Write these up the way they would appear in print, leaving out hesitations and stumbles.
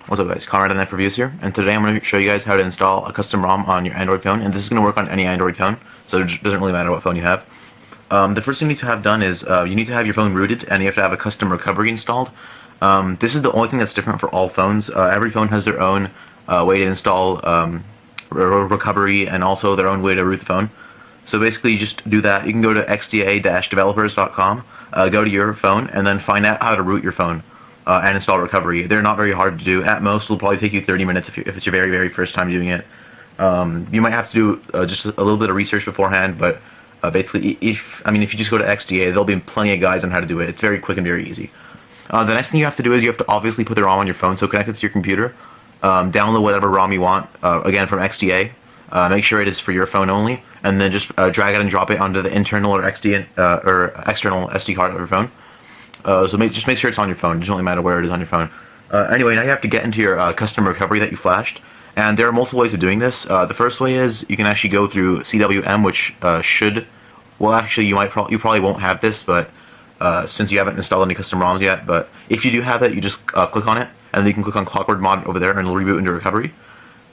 What's up guys, Conrad and Reviews here, and today I'm going to show you guys how to install a custom ROM on your Android phone, and this is going to work on any Android phone, so it doesn't really matter what phone you have. The first thing you need to have done is you need to have your phone rooted, and you have to have a custom recovery installed. This is the only thing that's different for all phones. Every phone has their own way to install recovery and also their own way to root the phone. So basically you just do that. You can go to xda-developers.com, go to your phone, and then find out how to root your phone. And install recovery. They're not very hard to do. At most, it'll probably take you 30 minutes if it's your very first time doing it. You might have to do just a little bit of research beforehand, but basically, if you just go to XDA, there'll be plenty of guides on how to do it. It's very quick and very easy. The next thing you have to do is you have to obviously put the ROM on your phone, so connect it to your computer. Download whatever ROM you want, again from XDA. Make sure it is for your phone only, and then just drag it and drop it onto the internal or external SD card of your phone. So just make sure it's on your phone. It doesn't really matter where it is on your phone. Anyway, now you have to get into your custom recovery that you flashed, and there are multiple ways of doing this. The first way is you can actually go through CWM, which you probably won't have this, but since you haven't installed any custom ROMs yet. But if you do have it, you just click on it, and then you can click on Clockwork Mod over there, and it'll reboot into recovery.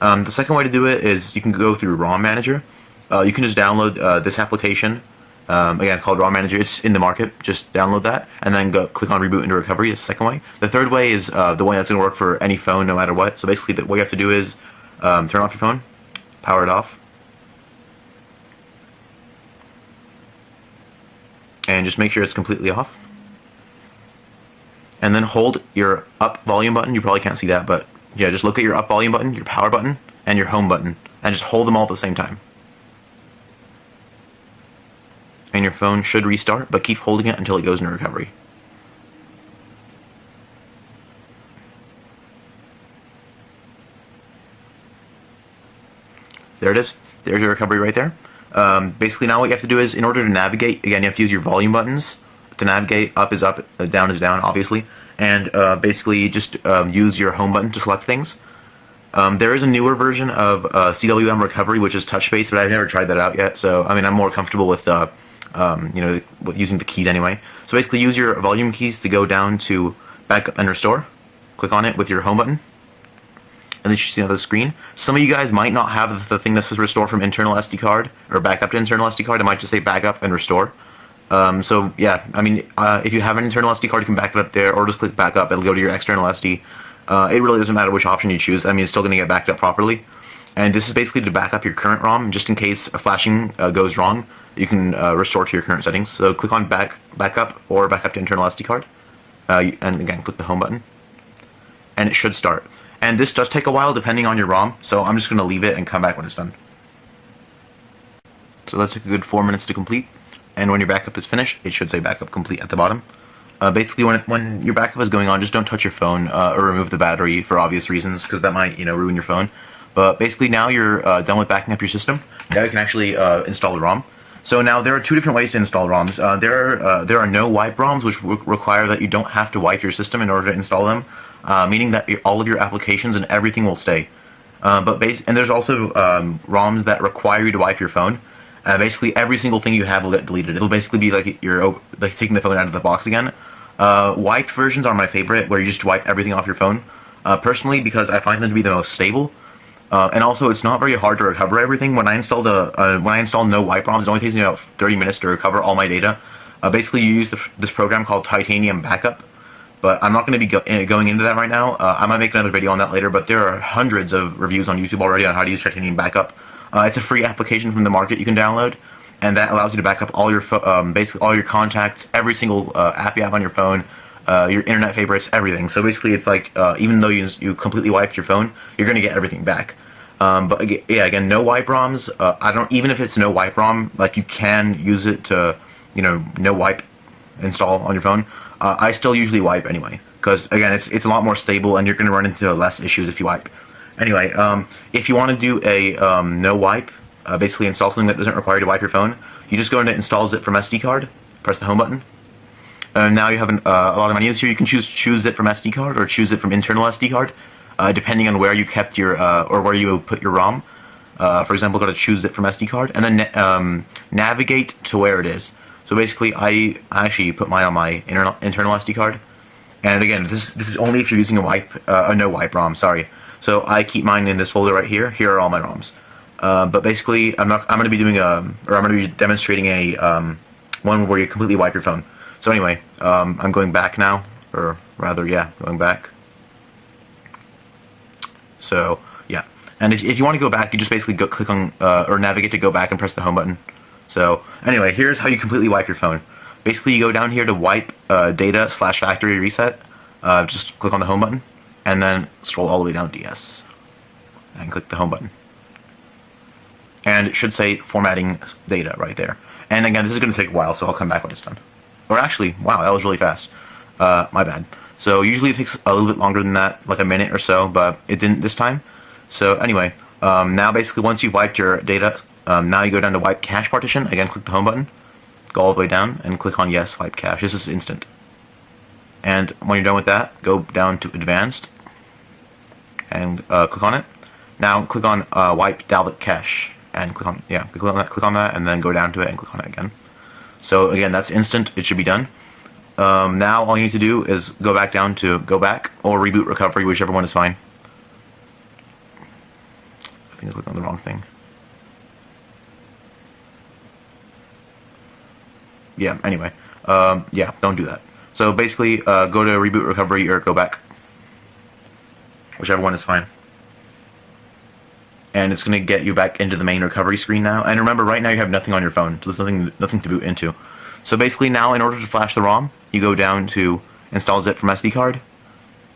The second way to do it is you can go through ROM Manager. You can just download this application. Again, called ROM Manager. It's in the market. Just download that and then click on Reboot into Recovery. It's the second way. The third way is the way that's going to work for any phone, no matter what. So basically, what you have to do is turn off your phone, power it off, and just make sure it's completely off. And then hold your up volume button. You probably can't see that, but yeah, just look at your up volume button, your power button, and your home button, and just hold them all at the same time. And your phone should restart, but keep holding it until it goes into recovery. There it is. There's your recovery right there. Basically now what you have to do is, in order to navigate, again you have to use your volume buttons to navigate. Up is up, down is down, obviously. And basically just use your home button to select things. There is a newer version of CWM recovery, which is touch-based, but I've never tried that out yet. So I'm more comfortable with using the keys anyway. So basically use your volume keys to go down to backup and restore. Click on it with your home button, and then you should see another screen. Some of you guys might not have the thing that says restore from internal SD card or backup to internal SD card. It might just say backup and restore. So yeah, if you have an internal SD card, you can back it up there, or just click backup. It'll go to your external SD. It really doesn't matter which option you choose. It's still going to get backed up properly. And this is basically to back up your current ROM, just in case a flashing goes wrong. You can restore to your current settings. So click on backup or backup to internal SD card, and again click the home button, and it should start. And this does take a while depending on your ROM, so I'm just going to leave it and come back when it's done. So that took a good 4 minutes to complete, and when your backup is finished, it should say backup complete at the bottom. Basically, when your backup is going on, just don't touch your phone or remove the battery for obvious reasons, because that might ruin your phone. But basically, now you're done with backing up your system. Now you can actually install the ROM. So now there are two different ways to install ROMs. There are no wipe ROMs, which require that you don't have to wipe your system in order to install them, meaning that all of your applications and everything will stay. And there's also ROMs that require you to wipe your phone. Basically, every single thing you have will get deleted. It'll basically be like you're taking the phone out of the box again. Wiped versions are my favorite, where you just wipe everything off your phone. Personally, because I find them to be the most stable. And also, it's not very hard to recover everything. When I install no wipe ROMs, it only takes me about 30 minutes to recover all my data. Basically, you use this program called Titanium Backup, but I'm not going to be going into that right now. I might make another video on that later, but there are hundreds of reviews on YouTube already on how to use Titanium Backup. It's a free application from the market you can download, and that allows you to back up all your basically all your contacts, every single app you have on your phone, your internet favorites, everything. So basically, it's like even though you completely wiped your phone, you're going to get everything back. But yeah, again, no wipe ROMs. Even if it's no wipe ROM, like you can use it to, no wipe install on your phone. I still usually wipe anyway, because again, it's a lot more stable, and you're going to run into less issues if you wipe. Anyway, if you want to do a no wipe, basically install something that doesn't require you to wipe your phone, you just go into install zip from SD card, press the home button. Now you have a lot of menus here. You can choose zip from SD card or choose it from internal SD card, depending on where you kept your or where you put your ROM. For example, go to choose zip from SD card, and then navigate to where it is. So basically, I actually put mine on my internal SD card, And again, this is only if you're using a no wipe ROM. Sorry. So I keep mine in this folder right here. Here are all my ROMs. But basically, I'm going to be doing I'm going to be demonstrating a one where you completely wipe your phone. So anyway, I'm going back now, or rather, yeah, going back. So yeah, and if you want to go back, you just basically click on or navigate to go back and press the home button. So anyway, here's how you completely wipe your phone. Basically, you go down here to wipe data/factory reset. Just click on the home button, and then scroll all the way down to yes, and click the home button. And it should say formatting data right there. And again, this is going to take a while, so I'll come back when it's done. Or actually, wow, that was really fast. My bad. So usually it takes a little bit longer than that, like a minute or so, but it didn't this time. So anyway, now basically once you've wiped your data, now you go down to wipe cache partition. Again, click the home button, go all the way down, and click on yes, wipe cache. This is instant. And when you're done with that, go down to advanced, and click on it. Now click on wipe Dalvik cache, and click on that, and then go down to it and click on it again. So again, that's instant. It should be done. Now all you need to do is go back down to go back or reboot recovery, whichever one is fine. I think I clicked on the wrong thing. Yeah, anyway. Yeah, don't do that. So basically, go to reboot recovery or go back. Whichever one is fine. And it's going to get you back into the main recovery screen now. And remember, right now you have nothing on your phone, so there's nothing to boot into. So basically now, in order to flash the ROM, you go down to install zip from SD card,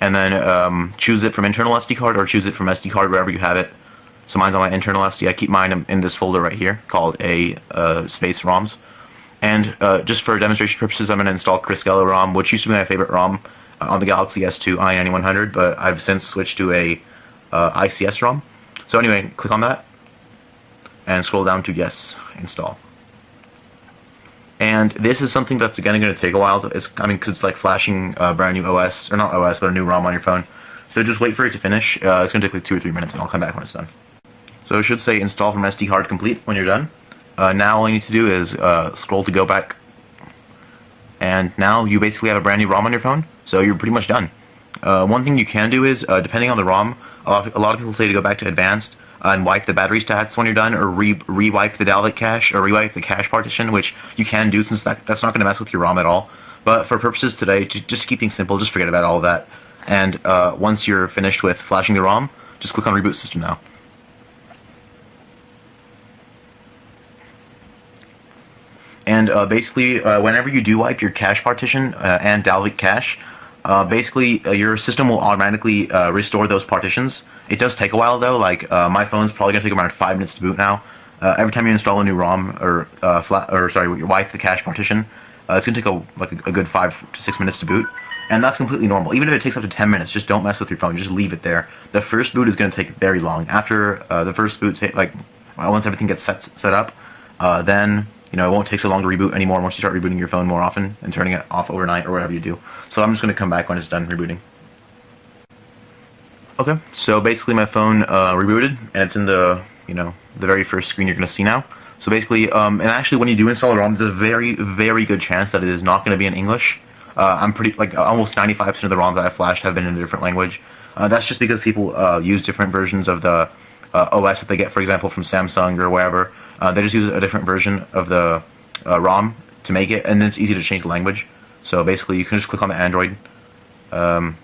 and then choose it from internal SD card, or choose it from SD card wherever you have it. So mine's on my internal SD. I keep mine in this folder right here called a space ROMs. And just for demonstration purposes, I'm going to install Crisgello ROM, which used to be my favorite ROM on the Galaxy S2 i9100, but I've since switched to a ICS ROM. So anyway, click on that, and scroll down to yes, install. And this is something that's again going to take a while. Because it's like flashing a brand new OS, or not OS, but a new ROM on your phone. So just wait for it to finish. It's going to take like 2 or 3 minutes, and I'll come back when it's done. So it should say install from SD card complete when you're done. Now all you need to do is scroll to go back, and now you basically have a brand new ROM on your phone. So you're pretty much done. One thing you can do is, depending on the ROM, a lot of people say to go back to advanced and wipe the battery stats when you're done, or re-wipe the Dalvik cache, or re-wipe the cache partition, which you can do since that's not going to mess with your ROM at all. But for purposes today, just keep things simple, just forget about all of that. And once you're finished with flashing the ROM, just click on Reboot System Now. And basically, whenever you do wipe your cache partition and Dalvik cache, basically your system will automatically restore those partitions. It does take a while though. Like my phone's probably gonna take around 5 minutes to boot now. Every time you install a new ROM or you wipe the cache partition, it's gonna take a good 5 to 6 minutes to boot, and that's completely normal. Even if it takes up to 10 minutes, just don't mess with your phone. Just leave it there. The first boot is gonna take very long. After the first boot, once everything gets set up, then it won't take so long to reboot anymore once you start rebooting your phone more often and turning it off overnight or whatever you do. So I'm just going to come back when it's done rebooting. Okay, so basically my phone rebooted, and it's in the very first screen you're going to see now. So basically, and actually when you do install a ROM, there's a very, very good chance that it is not going to be in English. I'm almost 95% of the ROMs that I've flashed have been in a different language. That's just because people use different versions of the OS that they get, for example, from Samsung or wherever. They just use a different version of the ROM to make it, and then it's easy to change the language. So basically, you can just click on the Android, or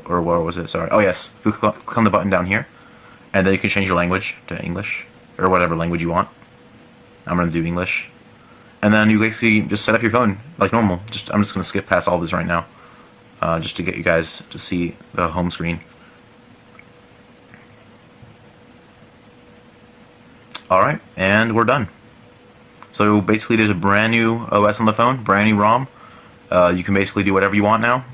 where was it? Sorry. Oh yes, click on the button down here, and then you can change your language to English or whatever language you want. I'm gonna do English, and then you basically just set up your phone like normal. I'm just gonna skip past all this right now, just to get you guys to see the home screen. Alright, and we're done. So basically there's a brand new OS on the phone, brand new ROM. You can basically do whatever you want now.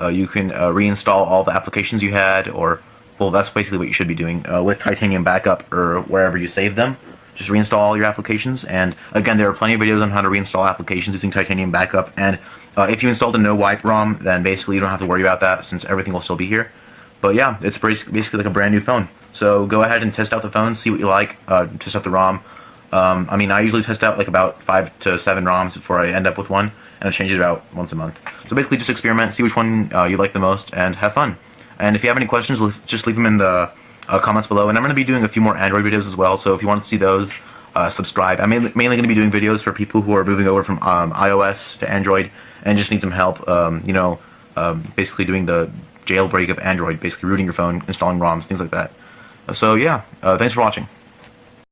You can reinstall all the applications you had, or, well, that's basically what you should be doing with Titanium Backup or wherever you save them. Just reinstall all your applications, and again, there are plenty of videos on how to reinstall applications using Titanium Backup, and if you installed a no-wipe ROM, then basically you don't have to worry about that since everything will still be here. But yeah, it's basically like a brand new phone. So go ahead and test out the phone, see what you like, test out the ROM. I usually test out like about 5 to 7 ROMs before I end up with one. and I change it out once a month. So basically, just experiment, see which one you like the most, and have fun. And if you have any questions, just leave them in the comments below. And I'm going to be doing a few more Android videos as well, so if you want to see those, subscribe. I'm mainly going to be doing videos for people who are moving over from iOS to Android and just need some help, basically doing the jailbreak of Android, basically rooting your phone, installing ROMs, things like that. So yeah, thanks for watching.